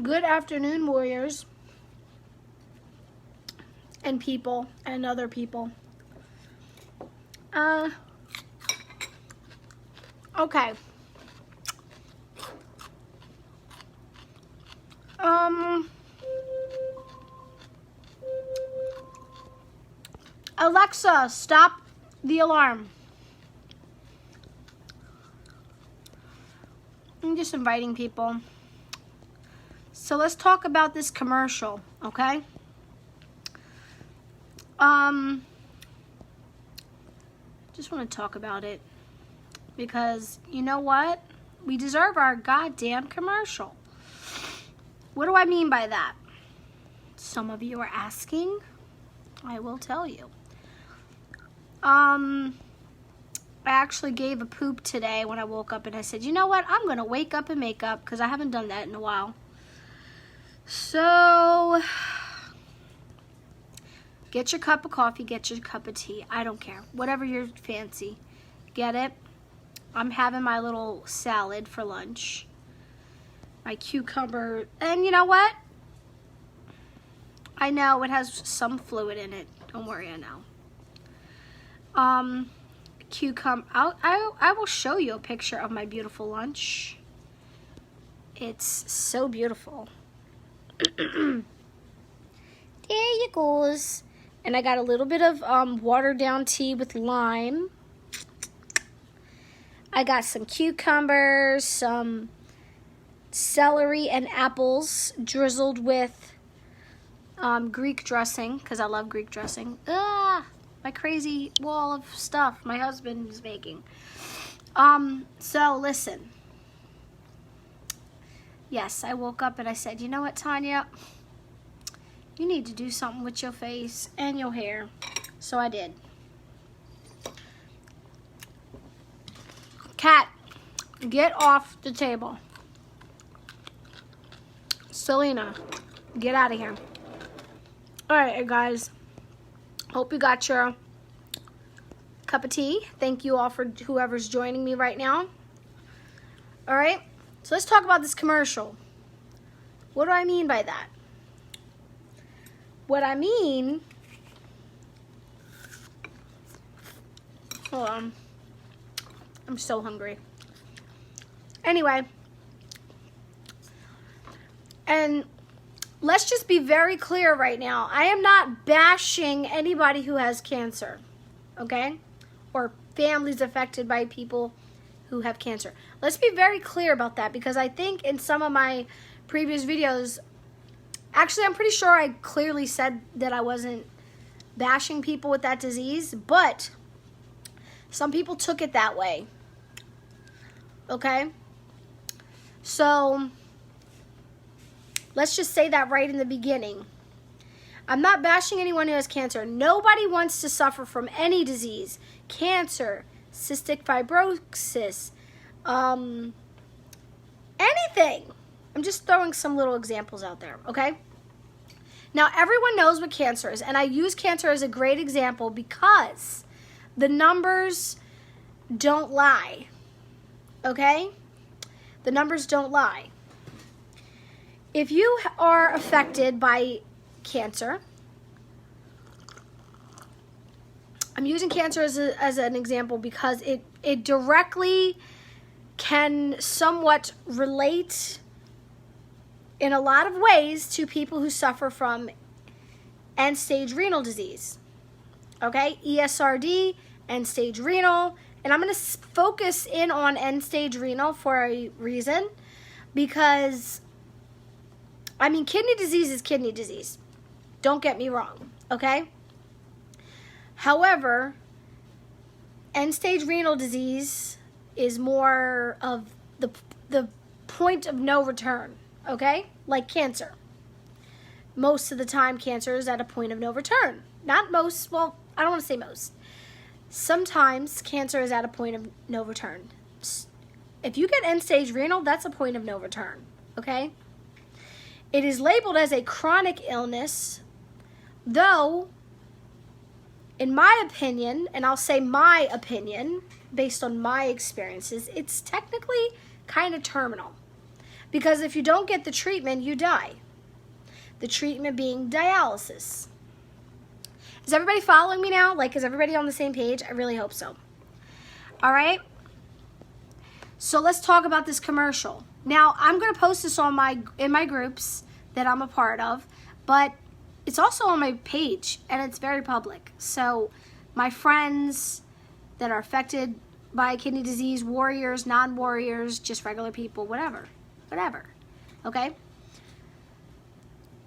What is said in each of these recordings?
Good afternoon, warriors and people and other people. Okay. Alexa, stop the alarm. I'm just inviting people. So let's talk about this commercial, okay? Just want to talk about it because you know what? We deserve our goddamn commercial. What do I mean by that? Some of you are asking. I will tell you. I actually gave a poop today when I woke up, and I said, you know what? I'm going to wake up and make up because I haven't done that in a while. So, get your cup of coffee, get your cup of tea. I don't care. Whatever you're fancy. Get it? I'm having my little salad for lunch. My cucumber. And you know what? I know it has some fluid in it. Don't worry, I know. Cucumber. I will show you a picture of my beautiful lunch. It's so beautiful. There you goes. And I got a little bit of watered down tea with lime. I got some cucumbers, some celery and apples drizzled with Greek dressing, because I love Greek dressing. My crazy wall of stuff my husband is making. So listen. Yes, I woke up and I said, you know what, Tanya? You need to do something with your face and your hair. So I did. Cat, get off the table. Selena, get out of here. All right, guys. Hope you got your cup of tea. Thank you all for whoever's joining me right now. All right. So let's talk about this commercial. What do I mean by that? What I mean, hold on, I'm so hungry. Anyway, and let's just be very clear right now. I am not bashing anybody who has cancer, okay? Or families affected by people who have cancer. Let's be very clear about that, because I think in some of my previous videos, actually I'm pretty sure I clearly said that I wasn't bashing people with that disease, but some people took it that way. Okay? So let's just say that right in the beginning. I'm not bashing anyone who has cancer. Nobody wants to suffer from any disease. Cancer, cystic fibrosis, anything. I'm just throwing some little examples out there, okay? Now, everyone knows what cancer is, and I use cancer as a great example because the numbers don't lie, okay? The numbers don't lie. If you are affected by cancer, I'm using cancer as an example because it directly can somewhat relate in a lot of ways to people who suffer from end-stage renal disease. Okay? ESRD, end-stage renal. And I'm going to focus in on end-stage renal for a reason. Because, I mean, kidney disease is kidney disease. Don't get me wrong. Okay? However, end-stage renal disease is more of the point of no return. Okay? Like cancer. Most of the time, cancer is at a point of no return. Not most, well, I don't want to say most. Sometimes cancer is at a point of no return. If you get end-stage renal, that's a point of no return. Okay? It is labeled as a chronic illness, though, in my opinion, and I'll say my opinion, based on my experiences, it's technically kind of terminal. Because if you don't get the treatment, you die. The treatment being dialysis. Is everybody following me now? Like, is everybody on the same page? I really hope so. All right. So let's talk about this commercial. Now, I'm going to post this on in my groups that I'm a part of, but it's also on my page, and it's very public. So my friends that are affected by kidney disease, warriors, non-warriors, just regular people, whatever. Okay?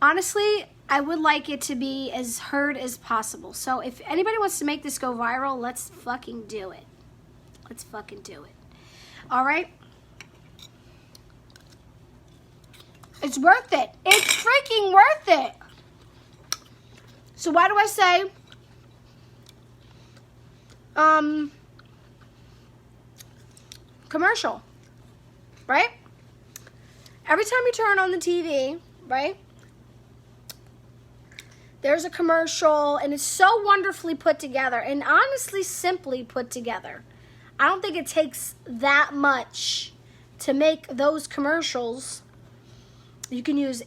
Honestly, I would like it to be as heard as possible. So if anybody wants to make this go viral, let's fucking do it. Let's fucking do it. All right? It's worth it. It's freaking worth it. So why do I say commercial, right? Every time you turn on the TV, right, there's a commercial, and it's so wonderfully put together and honestly simply put together. I don't think it takes that much to make those commercials. You can use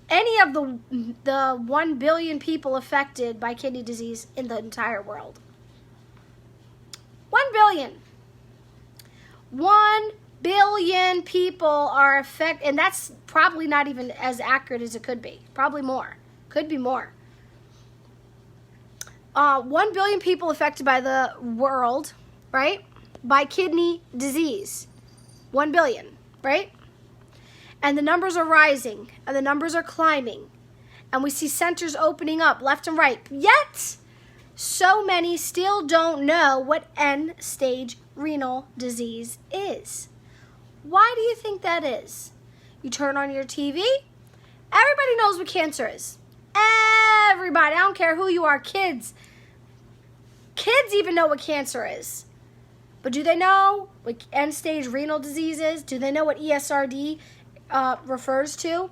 any of the 1 billion people affected by kidney disease in the entire world. 1 billion. 1 billion people are affected, and that's probably not even as accurate as it could be. Probably more. Could be more. 1 billion people affected by the world, right? By kidney disease. 1 billion, right? And the numbers are rising, and the numbers are climbing, and we see centers opening up left and right. Yet, so many still don't know what end-stage renal disease is. Why do you think that is? You turn on your TV, everybody knows what cancer is. Everybody, I don't care who you are, kids. Kids even know what cancer is. But do they know what end-stage renal disease is? Do they know what ESRD refers to?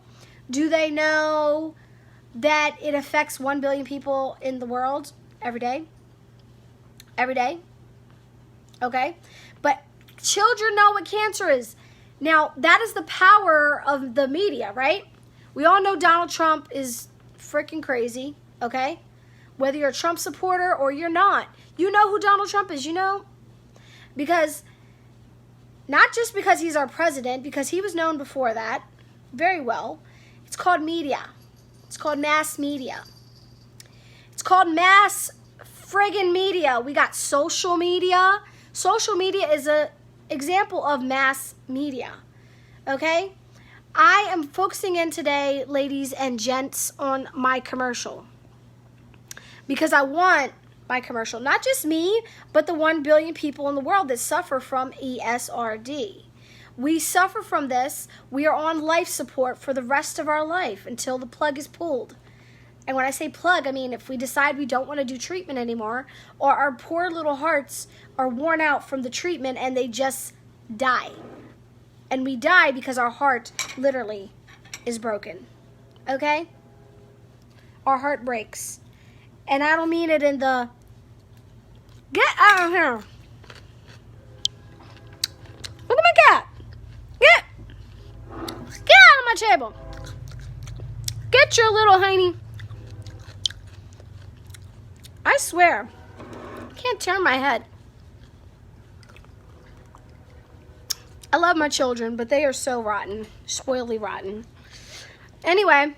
Do they know that it affects 1 billion people in the world every day? Every day? Okay? But children know what cancer is. Now, that is the power of the media, right? We all know Donald Trump is freaking crazy, okay? Whether you're a Trump supporter or you're not. You know who Donald Trump is, you know? Because, not just because he's our president, because he was known before that very well. It's called media. It's called mass media. It's called mass friggin' media. We got social media. Social media is an example of mass media, okay? I am focusing in today, ladies and gents, on my commercial. Because I want my commercial, not just me, but the 1 billion people in the world that suffer from ESRD. We suffer from this. We are on life support for the rest of our life until the plug is pulled. And when I say plug, I mean if we decide we don't want to do treatment anymore, or our poor little hearts are worn out from the treatment and they just die. And we die because our heart literally is broken. Okay? Our heart breaks. And I don't mean it in the, get out of here. Look at my cat. Get out of my table. Get your little hiney. I swear, I can't turn my head. I love my children, but they are so rotten, spoiledly rotten. Anyway,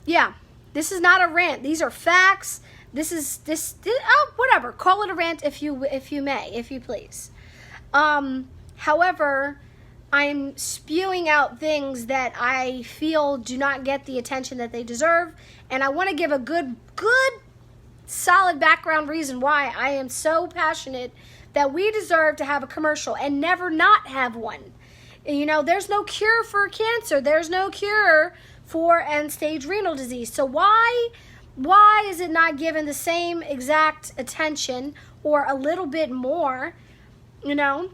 yeah, this is not a rant. These are facts. Whatever. Call it a rant if you may, if you please. However, I'm spewing out things that I feel do not get the attention that they deserve, and I want to give a good, solid background reason why I am so passionate that we deserve to have a commercial and never not have one. You know, there's no cure for cancer. There's no cure for end-stage renal disease. So why is it not given the same exact attention or a little bit more, you know,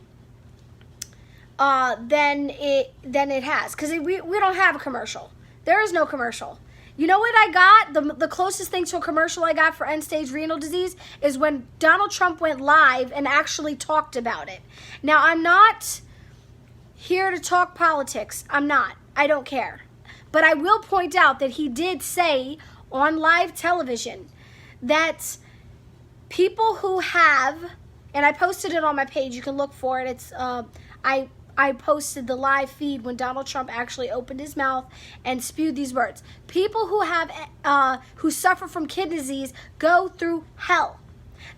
than it has? Because we don't have a commercial. There is no commercial. You know what I got? The closest thing to a commercial I got for end-stage renal disease is when Donald Trump went live and actually talked about it. Now, I'm not here to talk politics. I'm not. I don't care. But I will point out that he did say on live television that people who have, and I posted it on my page, you can look for it. It's I posted the live feed when Donald Trump actually opened his mouth and spewed these words. People who have who suffer from kidney disease go through hell.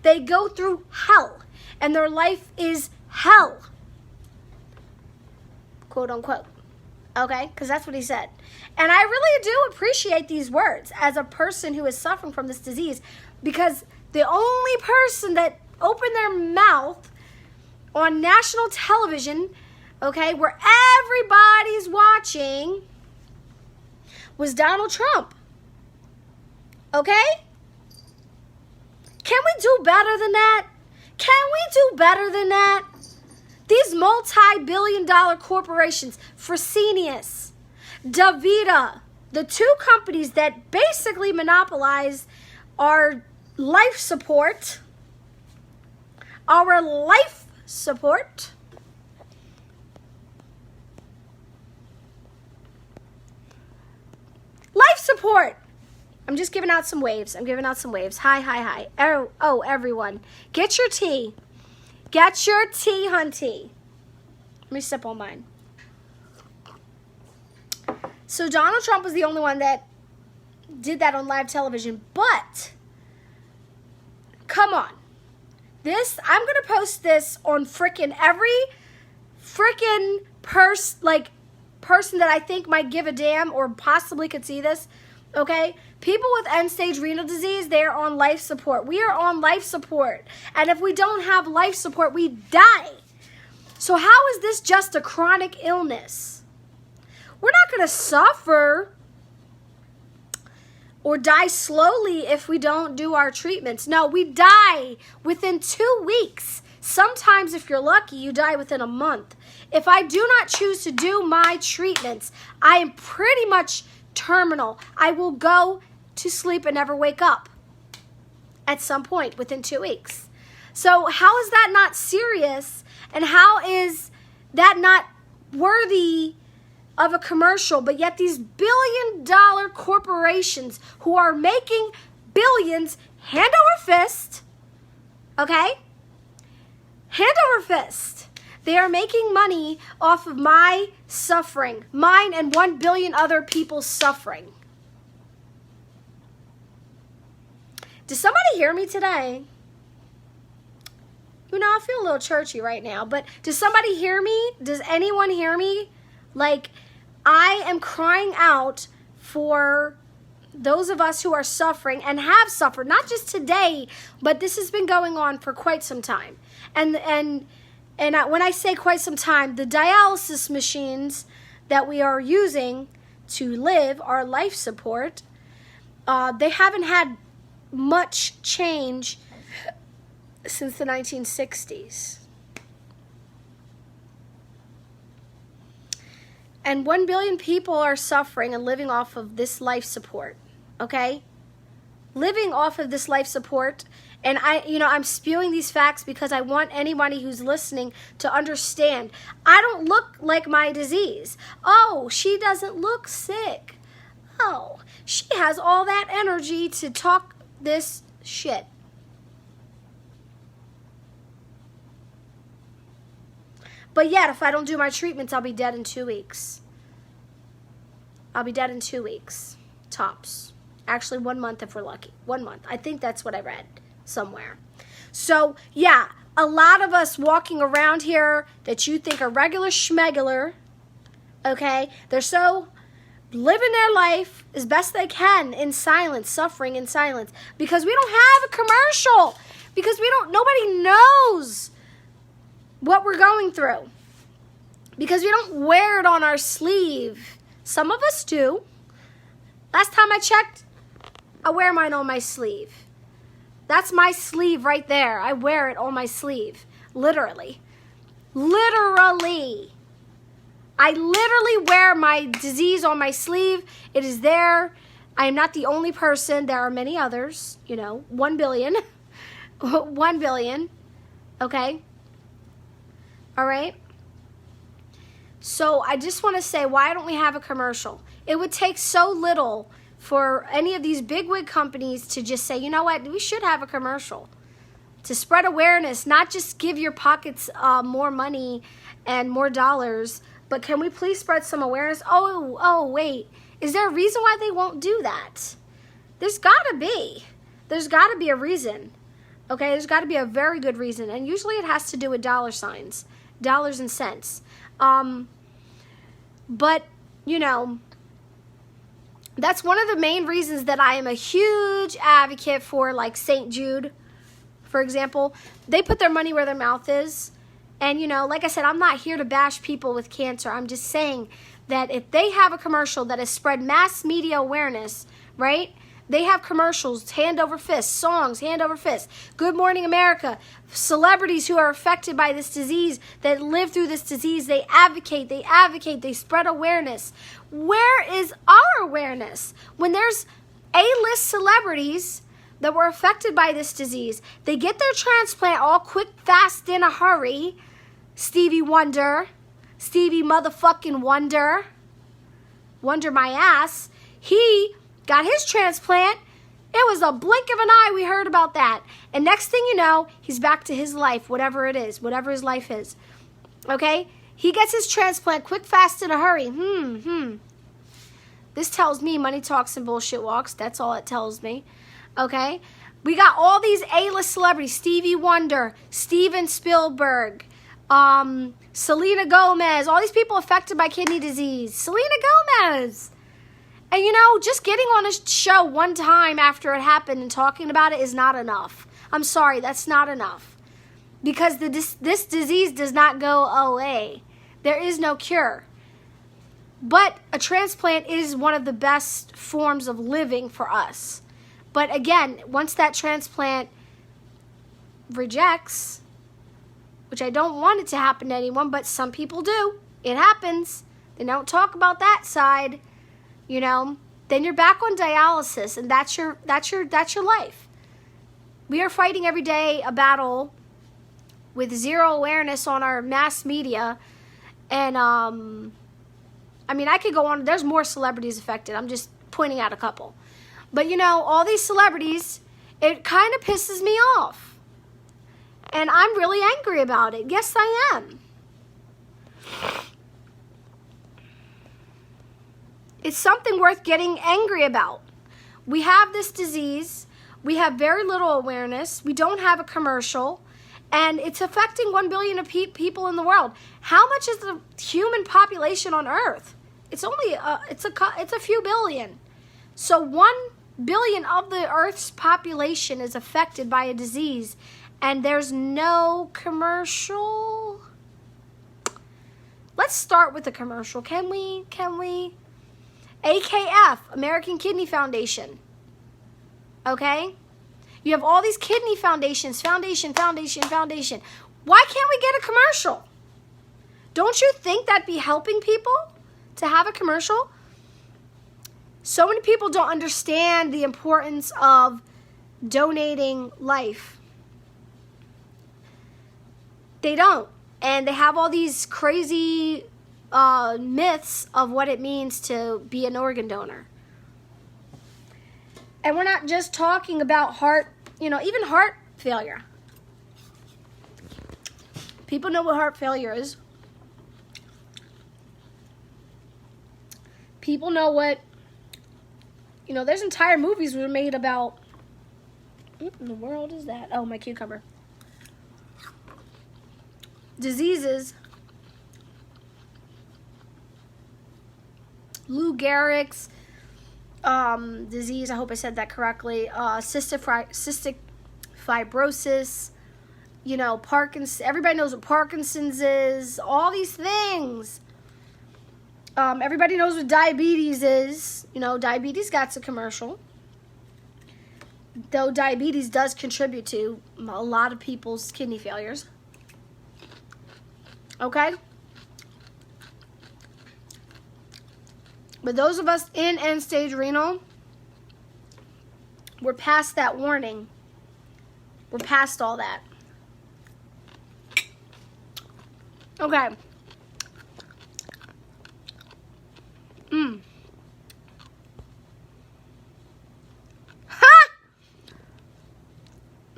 They go through hell, and their life is hell, quote unquote. Okay, because that's what he said. And I really do appreciate these words as a person who is suffering from this disease, because the only person that opened their mouth on national television, okay, where everybody's watching, was Donald Trump. Okay? Can we do better than that? Can we do better than that? These multi-billion-dollar corporations, Fresenius, DaVita, the two companies that basically monopolize our life support, life support I'm just giving out some waves. Hi. Oh, everyone. Get your tea. Get your tea, hunty. Let me sip on mine. So Donald Trump was the only one that did that on live television. But, come on. I'm going to post this on every person that I think might give a damn or possibly could see this. Okay? People with end-stage renal disease, they're on life support. We are on life support. And if we don't have life support, we die. So how is this just a chronic illness? We're not going to suffer or die slowly if we don't do our treatments. No, we die within 2 weeks. Sometimes, if you're lucky, you die within a month. If I do not choose to do my treatments, I am pretty much terminal. I will go to sleep and never wake up at some point within 2 weeks. So how is that not serious? And how is that not worthy of a commercial? But yet these billion-dollar corporations who are making billions hand over fist, okay? Hand over fist. They are making money off of my suffering, mine and 1 billion other people's suffering. Does somebody hear me today? You know, I feel a little churchy right now, but does somebody hear me? Does anyone hear me? Like, I am crying out for those of us who are suffering and have suffered, not just today, but this has been going on for quite some time. And when I say quite some time, the dialysis machines that we are using to live our life support, they haven't had much change since the 1960s. And 1 billion people are suffering and living off of this life support, okay? Living off of this life support. And I'm spewing these facts because I want anybody who's listening to understand. I don't look like my disease. Oh, she doesn't look sick. Oh, she has all that energy to talk this shit. But yet, if I don't do my treatments, I'll be dead in 2 weeks. I'll be dead in 2 weeks, tops. Actually, 1 month if we're lucky. 1 month. I think that's what I read somewhere. So, yeah, a lot of us walking around here that you think are regular schmegular, okay? They're so living their life as best they can in silence, suffering in silence, because we don't have a commercial, because nobody knows what we're going through, because we don't wear it on our sleeve. Some of us do. Last time I checked, I wear mine on my sleeve. That's my sleeve right there. I wear it on my sleeve. Literally. Literally. I literally wear my disease on my sleeve. It is there. I am not the only person. There are many others. 1 billion. 1 billion. Okay? All right? So I just want to say, why don't we have a commercial? It would take so little for any of these bigwig companies to just say, you know what, we should have a commercial to spread awareness, not just give your pockets more money and more dollars, but can we please spread some awareness? Oh, wait, is there a reason why they won't do that? There's got to be. There's got to be a reason. Okay, there's got to be a very good reason, and usually it has to do with dollar signs, dollars and cents. But, you know, that's one of the main reasons that I am a huge advocate for, like, St. Jude, for example. They put their money where their mouth is. And, you know, like I said, I'm not here to bash people with cancer. I'm just saying that if they have a commercial that has spread mass media awareness, right? They have commercials, hand over fist, songs, hand over fist. Good Morning America, celebrities who are affected by this disease, that live through this disease, they advocate, they spread awareness. Where is our awareness? When there's A-list celebrities that were affected by this disease, they get their transplant all quick, fast, in a hurry. Stevie Wonder, Stevie motherfucking Wonder, Wonder my ass, he got his transplant. It was a blink of an eye we heard about that. And next thing you know, he's back to his life, whatever it is, whatever his life is. Okay? He gets his transplant quick, fast, in a hurry. This tells me money talks and bullshit walks. That's all it tells me. Okay? We got all these A-list celebrities. Stevie Wonder, Steven Spielberg, Selena Gomez. All these people affected by kidney disease. Selena Gomez. And, you know, just getting on a show one time after it happened and talking about it is not enough. I'm sorry, that's not enough. Because this disease does not go away. There is no cure. But a transplant is one of the best forms of living for us. But again, once that transplant rejects, which I don't want it to happen to anyone, but some people do. It happens. They don't talk about that side. You know, then you're back on dialysis, and that's your life. We are fighting every day a battle with zero awareness on our mass media, and I mean, I could go on. There's more celebrities affected. I'm just pointing out a couple, but you know, all these celebrities, it kind of pisses me off, and I'm really angry about it. Yes, I am. It's something worth getting angry about. We have this disease. We have very little awareness. We don't have a commercial. And it's affecting 1 billion of people in the world. How much is the human population on Earth? It's only, it's a few billion. So 1 billion of the Earth's population is affected by a disease. And there's no commercial. Let's start with the commercial. Can we? AKF, American Kidney Foundation. Okay? You have all these kidney foundations. Foundation. Why can't we get a commercial? Don't you think that'd be helping people to have a commercial? So many people don't understand the importance of donating life. They don't. And they have all these crazy myths of what it means to be an organ donor. And we're not just talking about heart, you know, even heart failure. People know what heart failure is. People know what, you know, there's entire movies were made about, what in the world is that? Oh, my cucumber. Diseases. Lou Gehrig's disease, I hope I said that correctly, cystic fibrosis, you know, Parkinson's, everybody knows what Parkinson's is, all these things. Everybody knows what diabetes is. You know, diabetes got a commercial. Though diabetes does contribute to a lot of people's kidney failures. Okay? But those of us in end-stage renal, we're past that warning. We're past all that. Okay.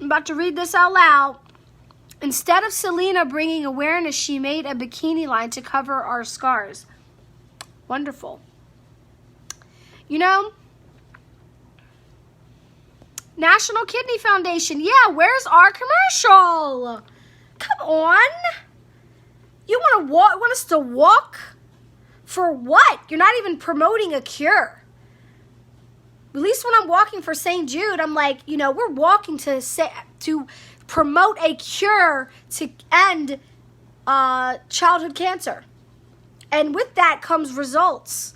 I'm about to read this out loud. Instead of Selena bringing awareness, she made a bikini line to cover our scars. Wonderful. You know, National Kidney Foundation. Yeah, where's our commercial? Come on. You want us to walk? For what? You're not even promoting a cure. At least when I'm walking for St. Jude, I'm like, you know, we're walking to promote a cure to end childhood cancer. And with that comes results.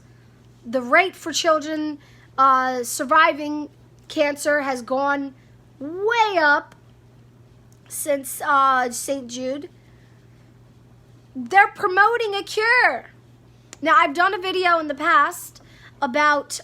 The rate for children surviving cancer has gone way up since St. Jude. They're promoting a cure. Now, I've done a video in the past about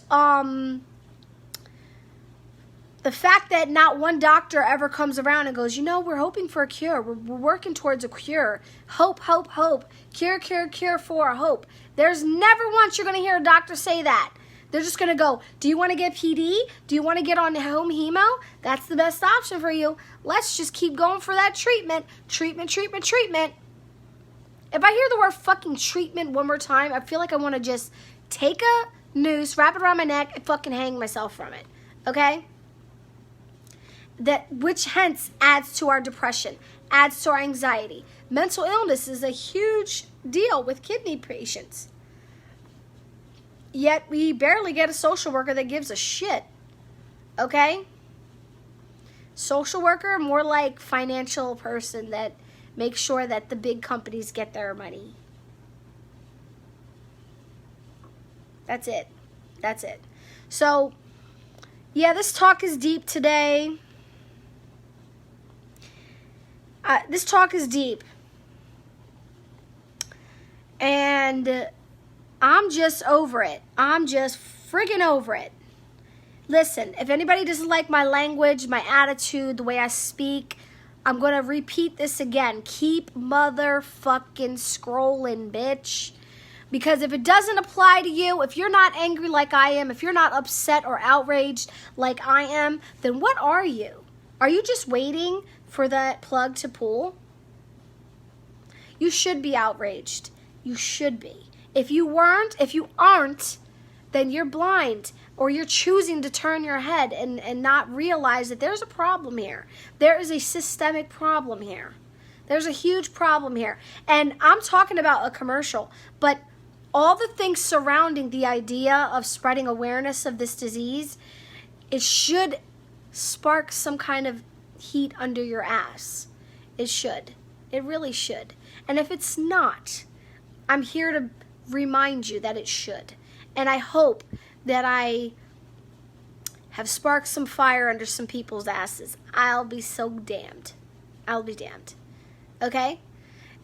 the fact that not one doctor ever comes around and goes, you know, we're hoping for a cure. We're working towards a cure. Hope, hope, hope. Cure, cure, cure for hope. There's never once you're going to hear a doctor say that. They're just going to go, do you want to get PD? Do you want to get on home hemo? That's the best option for you. Let's just keep going for that treatment. Treatment, treatment, treatment. If I hear the word fucking treatment one more time, I feel like I want to just take a noose, wrap it around my neck, and fucking hang myself from it. Okay? Which hence adds to our depression, adds to our anxiety. Mental illness is a huge deal with kidney patients. Yet we barely get a social worker that gives a shit. Okay? Social worker, more like financial person that makes sure that the big companies get their money. That's it. That's it. So, yeah, this talk is deep today. This talk is deep. And I'm just over it. I'm just friggin' over it. Listen, if anybody doesn't like my language, my attitude, the way I speak, I'm going to repeat this again. Keep motherfucking scrolling, bitch. Because if it doesn't apply to you, if you're not angry like I am, if you're not upset or outraged like I am, then what are you? Are you just waiting for that plug to pull? You should be outraged. You should be. If you aren't, then you're blind, or you're choosing to turn your head and not realize that there's a problem here. There is a systemic problem here. There's a huge problem here. And I'm talking about a commercial, but all the things surrounding the idea of spreading awareness of this disease, it should spark some kind of heat under your ass. It should. It really should. And if it's not, I'm here to remind you that it should. And I hope that I have sparked some fire under some people's asses. I'll be so damned. I'll be damned. Okay?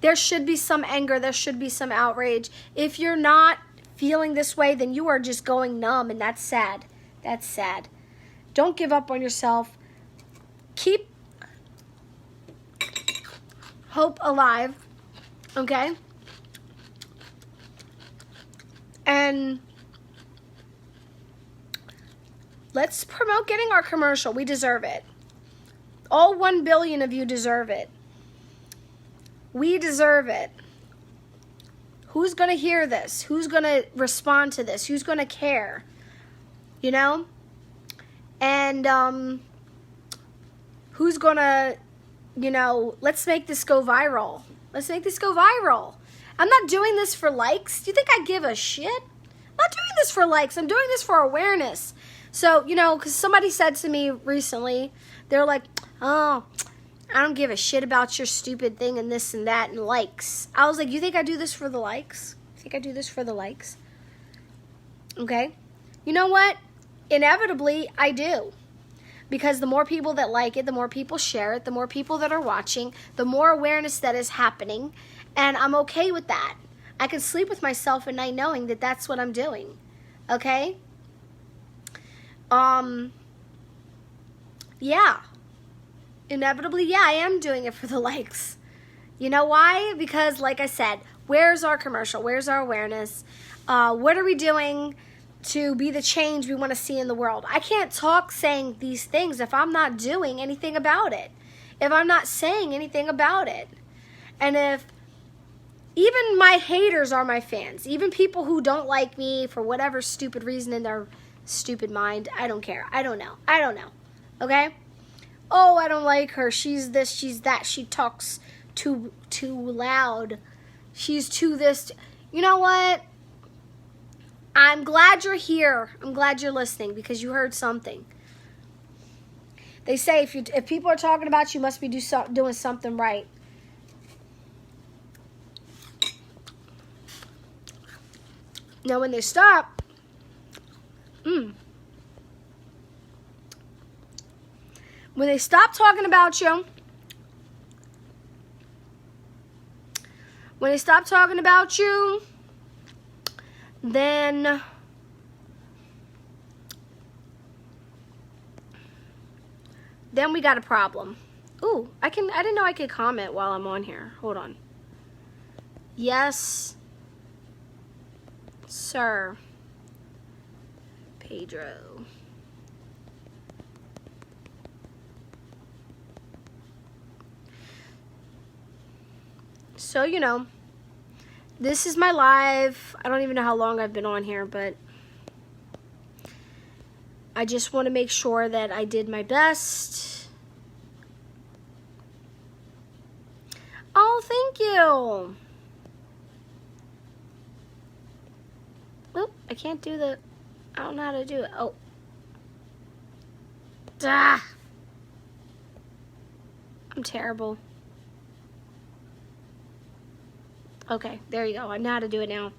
There should be some anger. There should be some outrage. If you're not feeling this way, then you are just going numb, and that's sad. That's sad. Don't give up on yourself. Keep hope alive. Okay? And let's promote getting our commercial. We deserve it. All 1 billion of you deserve it. We deserve it. Who's going to hear this? Who's going to respond to this? Who's going to care? You know? And who's going to, you know, let's make this go viral. Let's make this go viral. I'm not doing this for likes. Do you think I give a shit? I'm not doing this for likes. I'm doing this for awareness. So, you know, because somebody said to me recently, they're like, oh, I don't give a shit about your stupid thing and this and that and likes. I was like, you think I do this for the likes? You think I do this for the likes? Okay. You know what? Inevitably, I do. Because the more people that like it, the more people share it, the more people that are watching, the more awareness that is happening. And I'm okay with that. I can sleep with myself at night knowing that that's what I'm doing. Okay? Yeah. Inevitably, yeah, I am doing it for the likes. You know why? Because, like I said, where's our commercial? Where's our awareness? What are we doing to be the change we want to see in the world. I can't talk saying these things if I'm not doing anything about it. If I'm not saying anything about it. And if even my haters are my fans, even people who don't like me for whatever stupid reason in their stupid mind, I don't care. I don't know. Okay? Oh, I don't like her. She's this, she's that. She talks too loud. She's too this. You know what? I'm glad you're here. I'm glad you're listening because you heard something. They say if people are talking about you, you must be doing something right. Now, when they stop, when they stop talking about you, then we got a problem. Ooh, I didn't know I could comment while I'm on here. Hold on. Yes, sir. Pedro. So, you know, this is my live. I don't even know how long I've been on here, but I just want to make sure that I did my best. Oh, thank you. Oh, I can't do the, I don't know how to do it. Oh. Ah. I'm terrible. Okay, there you go. I know how to do it now.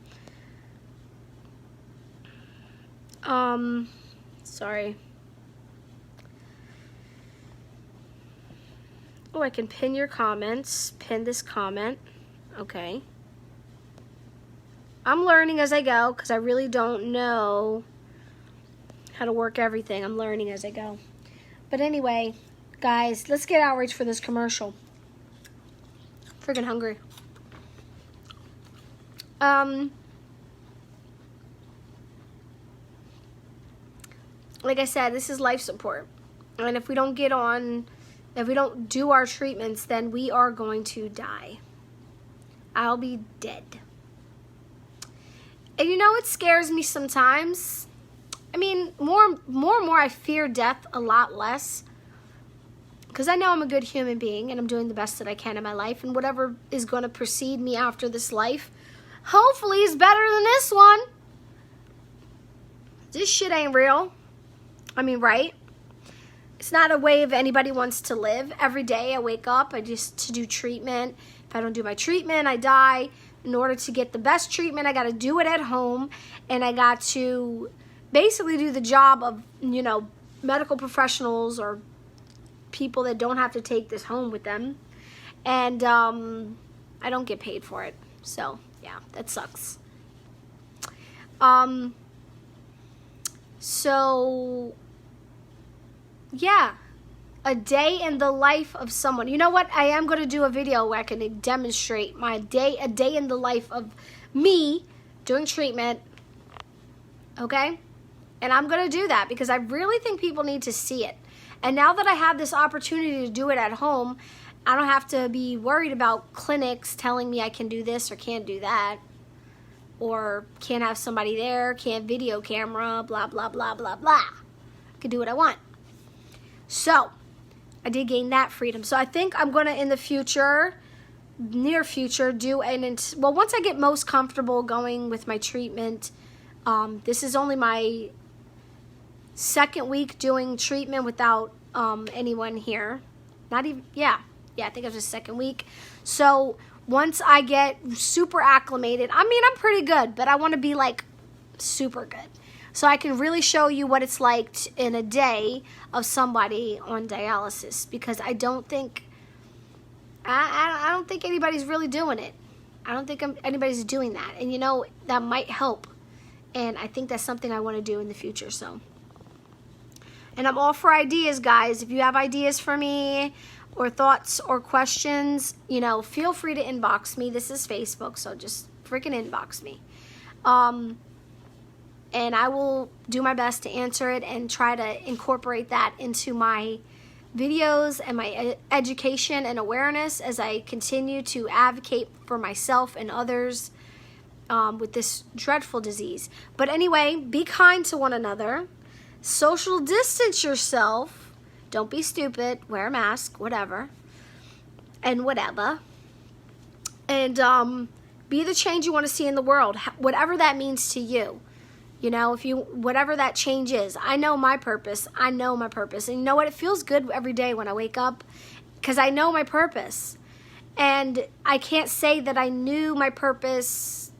Sorry. Oh, I can pin your comments. Pin this comment. Okay. I'm learning as I go because I really don't know how to work everything. I'm learning as I go. But anyway, guys, let's get outreach for this commercial. Freaking hungry. Like I said, this is life support. And if we don't get on, if we don't do our treatments, then we are going to die. I'll be dead. And you know, it scares me sometimes. I mean, more and more I fear death a lot less. Because I know I'm a good human being and I'm doing the best that I can in my life. And whatever is going to precede me after this life, hopefully is better than this one. This shit ain't real. I mean, right? It's not a way if anybody wants to live. Every day I wake up, to do treatment. If I don't do my treatment, I die. In order to get the best treatment, I got to do it at home. And I got to basically do the job of, you know, medical professionals or people that don't have to take this home with them. And I don't get paid for it. So, yeah, that sucks. So, yeah, a day in the life of someone. You know what? I am going to do a video where I can demonstrate a day in the life of me doing treatment. Okay? And I'm going to do that because I really think people need to see it. And now that I have this opportunity to do it at home, I don't have to be worried about clinics telling me I can do this or can't do that. Or can't have somebody there, can't video camera, blah, blah, blah, blah, blah. I can do what I want. So, I did gain that freedom. So I think I'm going to, in the future, near future, do well, once I get most comfortable going with my treatment, this is only my second week doing treatment without anyone here. Not even, yeah, I think it was the second week. So once I get super acclimated, I mean, I'm pretty good, but I want to be like super good. So I can really show you what it's like in a day of somebody on dialysis, because I don't think anybody's really doing it. I don't think anybody's doing that. And you know, that might help. And I think that's something I want to do in the future, so. And I'm all for ideas, guys. If you have ideas for me or thoughts or questions, you know, feel free to inbox me. This is Facebook, so just freaking inbox me. and I will do my best to answer it and try to incorporate that into my videos and my education and awareness as I continue to advocate for myself and others with this dreadful disease. But anyway, be kind to one another. Social distance yourself. Don't be stupid. Wear a mask, whatever. And whatever. And be the change you want to see in the world, whatever that means to you. You know, whatever that change is. I know my purpose. I know my purpose. And you know what? It feels good every day when I wake up because I know my purpose. And I can't say that I knew my purpose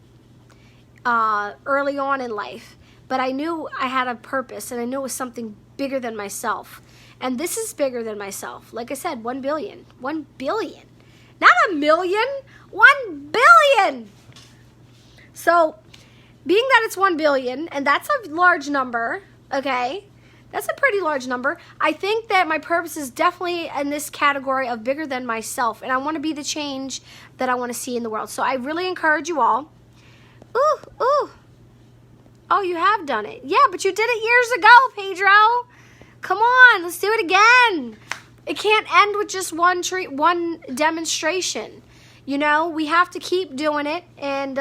early on in life, but I knew I had a purpose, and I knew it was something bigger than myself. And this is bigger than myself. Like I said, 1 billion. 1 billion. Not a million. 1 billion. So, being that it's 1 billion, and that's a large number, okay? That's a pretty large number. I think that my purpose is definitely in this category of bigger than myself, and I want to be the change that I want to see in the world. So I really encourage you all. Ooh, ooh. Oh, you have done it. Yeah, but you did it years ago, Pedro. Come on, let's do it again. It can't end with just one demonstration. You know, we have to keep doing it, and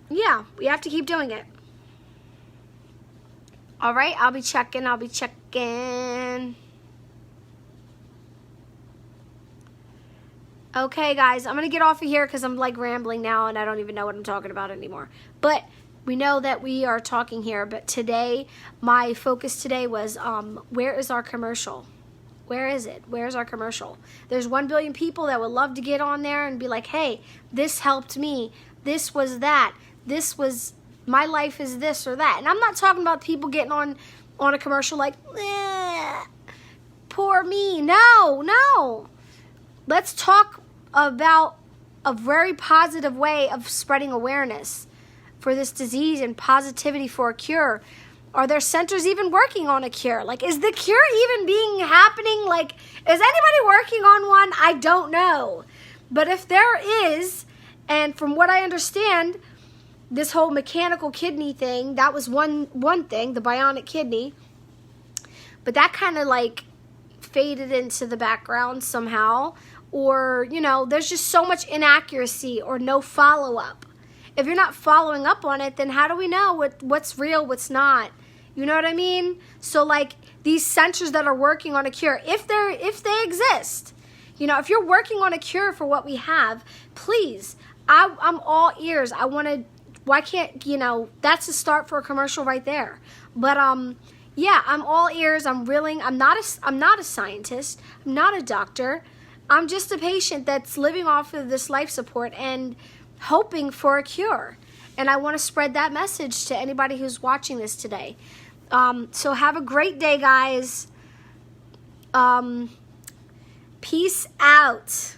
yeah, we have to keep doing it. All right, I'll be checking. Okay, guys, I'm going to get off of here because I'm like rambling now and I don't even know what I'm talking about anymore. But we know that we are talking here. But today, my focus today was, where is our commercial? Where is it? Where's our commercial? There's 1 billion people that would love to get on there and be like, hey, this helped me. This was that. This was, my life is this or that. And I'm not talking about people getting on a commercial like, poor me. No. Let's talk about a very positive way of spreading awareness for this disease and positivity for a cure. Are there centers even working on a cure? Like, is the cure even happening? Like, is anybody working on one? I don't know. But if there is, and from what I understand, this whole mechanical kidney thing, that was one thing, the bionic kidney. But that kind of like faded into the background somehow. Or, you know, there's just so much inaccuracy or no follow-up. If you're not following up on it, then how do we know what's real, what's not? You know what I mean? So, like, these centers that are working on a cure, if they exist, you know, if you're working on a cure for what we have, please, I'm all ears. I want to, why can't, you know, that's a start for a commercial right there. But, yeah, I'm all ears. I'm not a scientist. I'm not a doctor. I'm just a patient that's living off of this life support and hoping for a cure. And I want to spread that message to anybody who's watching this today. So have a great day, guys. Peace out.